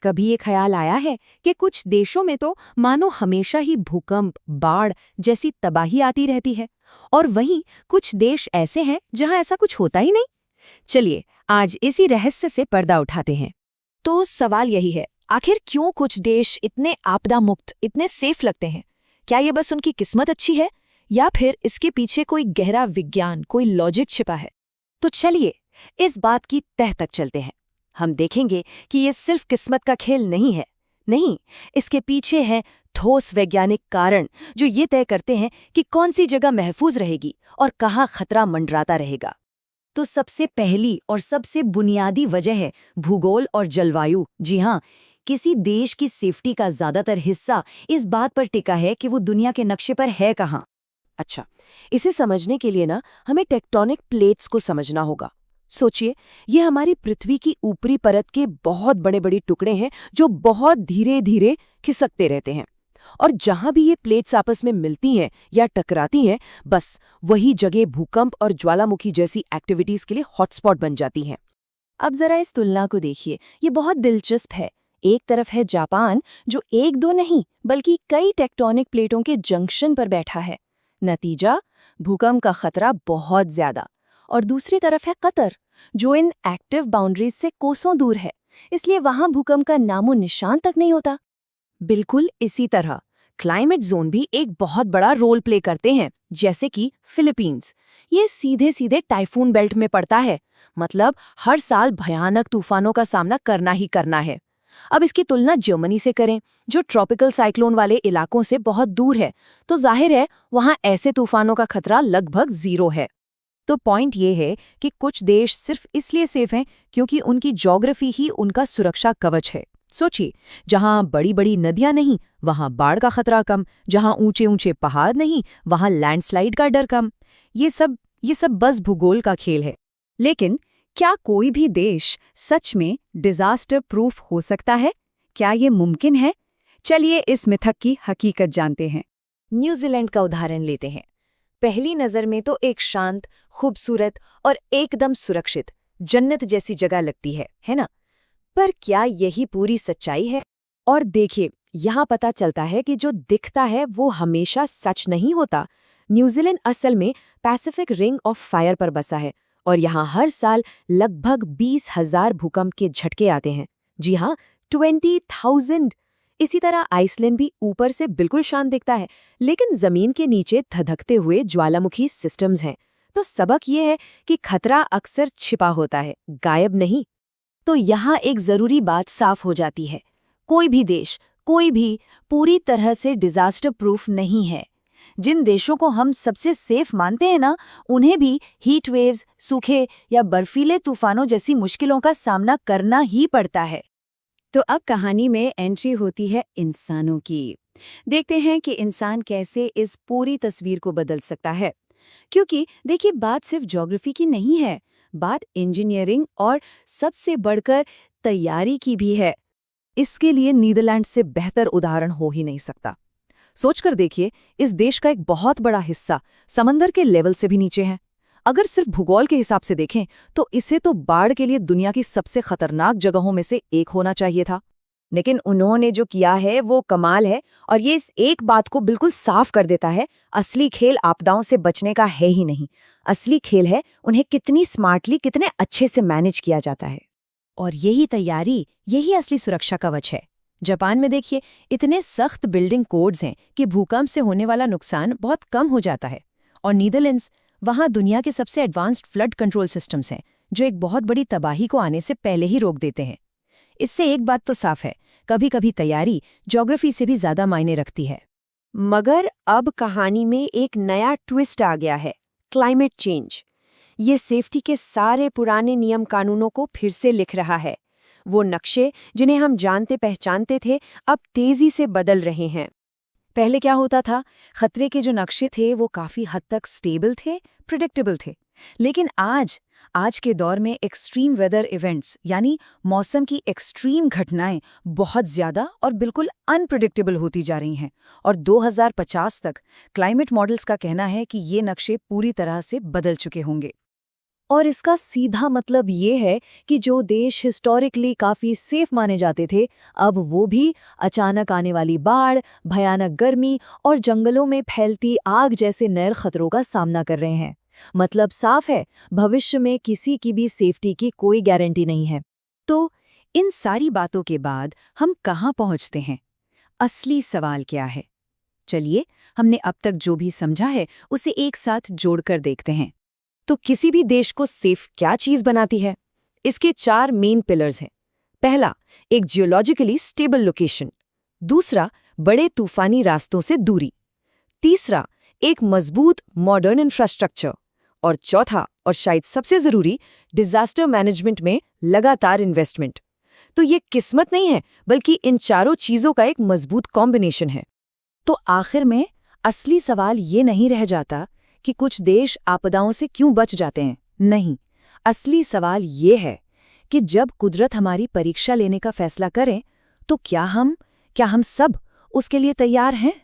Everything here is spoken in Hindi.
कभी ये ख्याल आया है कि कुछ देशों में तो मानो हमेशा ही भूकंप, बाढ़ जैसी तबाही आती रहती है, और वहीं कुछ देश ऐसे हैं जहां ऐसा कुछ होता ही नहीं? चलिए आज इसी रहस्य से पर्दा उठाते हैं। तो सवाल यही है, आखिर क्यों कुछ देश इतने आपदा मुक्त, इतने सेफ लगते हैं? क्या ये बस उनकी किस्मत अच्छी है, या फिर इसके पीछे कोई गहरा विज्ञान, कोई लॉजिक छिपा है? तो चलिए इस बात की तह तक चलते हैं। हम देखेंगे कि ये सिर्फ किस्मत का खेल नहीं है। नहीं, इसके पीछे हैं ठोस वैज्ञानिक कारण जो ये तय करते हैं कि कौन सी जगह महफूज रहेगी और कहाँ खतरा मंडराता रहेगा। तो सबसे पहली और सबसे बुनियादी वजह है भूगोल और जलवायु। जी हाँ, किसी देश की सेफ्टी का ज्यादातर हिस्सा इस बात पर टिका है कि वो दुनिया के नक्शे पर है कहाँ। अच्छा, इसे समझने के लिए ना हमें टेक्टोनिक प्लेट्स को समझना होगा। सोचिए, ये हमारी पृथ्वी की ऊपरी परत के बहुत बड़े-बड़े टुकड़े हैं जो बहुत धीरे-धीरे खिसकते रहते हैं। और जहां भी ये प्लेट्स आपस में मिलती हैं या टकराती हैं, बस वही जगह भूकंप और ज्वालामुखी जैसी एक्टिविटीज के लिए हॉटस्पॉट बन जाती हैं। अब जरा इस तुलना को देखिए, ये बहुत दिलचस्प है। एक तरफ है जापान, जो एक दो नहीं बल्कि कई टेक्टोनिक प्लेटों के जंक्शन पर बैठा है। नतीजा, भूकंप का खतरा बहुत ज्यादा। और दूसरी तरफ है कतर, जो इन एक्टिव बाउंड्रीज से कोसों दूर है, इसलिए वहां भूकंप का नामो निशान तक नहीं होता। बिल्कुल इसी तरह क्लाइमेट जोन भी एक बहुत बड़ा रोल प्ले करते हैं, जैसे कि फिलीपींस। ये सीधे सीधे टाइफून बेल्ट में पड़ता है, मतलब हर साल भयानक तूफानों का सामना करना ही करना है। अब इसकी तुलना जर्मनी से करें, जो ट्रॉपिकल साइक्लोन वाले इलाकों से बहुत दूर है, तो जाहिर है वहां ऐसे तूफानों का खतरा लगभग जीरो है। तो पॉइंट ये है कि कुछ देश सिर्फ इसलिए सेफ हैं क्योंकि उनकी ज्योग्राफी ही उनका सुरक्षा कवच है। सोचिए, जहां बड़ी बड़ी नदियां नहीं वहां बाढ़ का खतरा कम, जहां ऊंचे ऊंचे पहाड़ नहीं वहां लैंडस्लाइड का डर कम। ये सब बस भूगोल का खेल है। लेकिन क्या कोई भी देश सच में डिजास्टर प्रूफ हो सकता है? क्या ये मुमकिन है? चलिए इस मिथक की हकीकत जानते हैं। न्यूजीलैंड का उदाहरण लेते हैं। पहली नज़र में तो एक शांत, खूबसूरत और एकदम सुरक्षित जन्नत जैसी जगह लगती है ना? पर क्या यही पूरी सच्चाई है? और देखिए, यहाँ पता चलता है कि जो दिखता है वो हमेशा सच नहीं होता। न्यूजीलैंड असल में पैसिफिक रिंग ऑफ फायर पर बसा है, और यहाँ हर साल लगभग 20,000 भूकंप के झटके आते हैं। जी हाँ, 20,000। इसी तरह आइसलैंड भी ऊपर से बिल्कुल शांत दिखता है, लेकिन जमीन के नीचे धधकते हुए ज्वालामुखी सिस्टम्स हैं। तो सबक ये है कि खतरा अक्सर छिपा होता है, गायब नहीं। तो यहाँ एक जरूरी बात साफ हो जाती है, कोई भी देश, कोई भी पूरी तरह से डिजास्टर प्रूफ नहीं है। जिन देशों को हम सबसे सेफ मानते हैं ना, उन्हें भी हीट वेव्स, सूखे या बर्फीले तूफानों जैसी मुश्किलों का सामना करना ही पड़ता है। तो अब कहानी में एंट्री होती है इंसानों की। देखते हैं कि इंसान कैसे इस पूरी तस्वीर को बदल सकता है। क्योंकि देखिए, बात सिर्फ ज्योग्राफी की नहीं है, बात इंजीनियरिंग और सबसे बढ़कर तैयारी की भी है। इसके लिए नीदरलैंड से बेहतर उदाहरण हो ही नहीं सकता। सोचकर देखिए, इस देश का एक बहुत बड़ा हिस्सा समंदर के लेवल से भी नीचे है। अगर सिर्फ भूगोल के हिसाब से देखें तो इसे तो बाढ़ के लिए दुनिया की सबसे खतरनाक जगहों में से एक होना चाहिए था। लेकिन उन्होंने जो किया है वो कमाल है, और ये इस एक बात को बिल्कुल साफ कर देता है, असली खेल आपदाओं से बचने का है ही नहीं। असली खेल है उन्हें कितनी स्मार्टली, कितने अच्छे से मैनेज किया जाता है। और यही तैयारी, यही असली सुरक्षा कवच है। जापान में देखिए, इतने सख्त बिल्डिंग कोड्स हैं कि भूकंप से होने वाला नुकसान बहुत कम हो जाता है। और नीदरलैंड्स, वहाँ दुनिया के सबसे एडवांस्ड फ्लड कंट्रोल सिस्टम्स हैं, जो एक बहुत बड़ी तबाही को आने से पहले ही रोक देते हैं। इससे एक बात तो साफ है, कभी कभी तैयारी ज्योग्राफी से भी ज्यादा मायने रखती है। मगर अब कहानी में एक नया ट्विस्ट आ गया है, क्लाइमेट चेंज। ये सेफ्टी के सारे पुराने नियम कानूनों को फिर से लिख रहा है। वो नक्शे जिन्हें हम जानते पहचानते थे, अब तेजी से बदल रहे हैं। पहले क्या होता था, खतरे के जो नक्शे थे वो काफी हद तक स्टेबल थे, प्रिडिक्टेबल थे। लेकिन आज के दौर में एक्सट्रीम वेदर इवेंट्स, यानी मौसम की एक्सट्रीम घटनाएं बहुत ज्यादा और बिल्कुल अनप्रिडिक्टेबल होती जा रही हैं। और 2050 तक क्लाइमेट मॉडल्स का कहना है कि ये नक्शे पूरी तरह से बदल चुके होंगे। और इसका सीधा मतलब ये है कि जो देश हिस्टोरिकली काफी सेफ माने जाते थे, अब वो भी अचानक आने वाली बाढ़, भयानक गर्मी और जंगलों में फैलती आग जैसे नए खतरों का सामना कर रहे हैं। मतलब साफ है, भविष्य में किसी की भी सेफ्टी की कोई गारंटी नहीं है। तो इन सारी बातों के बाद हम कहाँ पहुँचते हैं? असली सवाल क्या है? चलिए, हमने अब तक जो भी समझा है उसे एक साथ जोड़कर देखते हैं। तो किसी भी देश को सेफ क्या चीज बनाती है? इसके 4 मेन पिलर्स हैं। पहला, एक जियोलॉजिकली स्टेबल लोकेशन। दूसरा, बड़े तूफानी रास्तों से दूरी। तीसरा, एक मजबूत मॉडर्न इंफ्रास्ट्रक्चर। और चौथा, और शायद सबसे जरूरी, डिजास्टर मैनेजमेंट में लगातार इन्वेस्टमेंट। तो ये किस्मत नहीं है, बल्कि इन चारों चीजों का एक मजबूत कॉम्बिनेशन है। तो आखिर में असली सवाल ये नहीं रह जाता कि कुछ देश आपदाओं से क्यों बच जाते हैं। नहीं, असली सवाल ये है कि जब कुदरत हमारी परीक्षा लेने का फैसला करे, तो क्या हम सब उसके लिए तैयार हैं?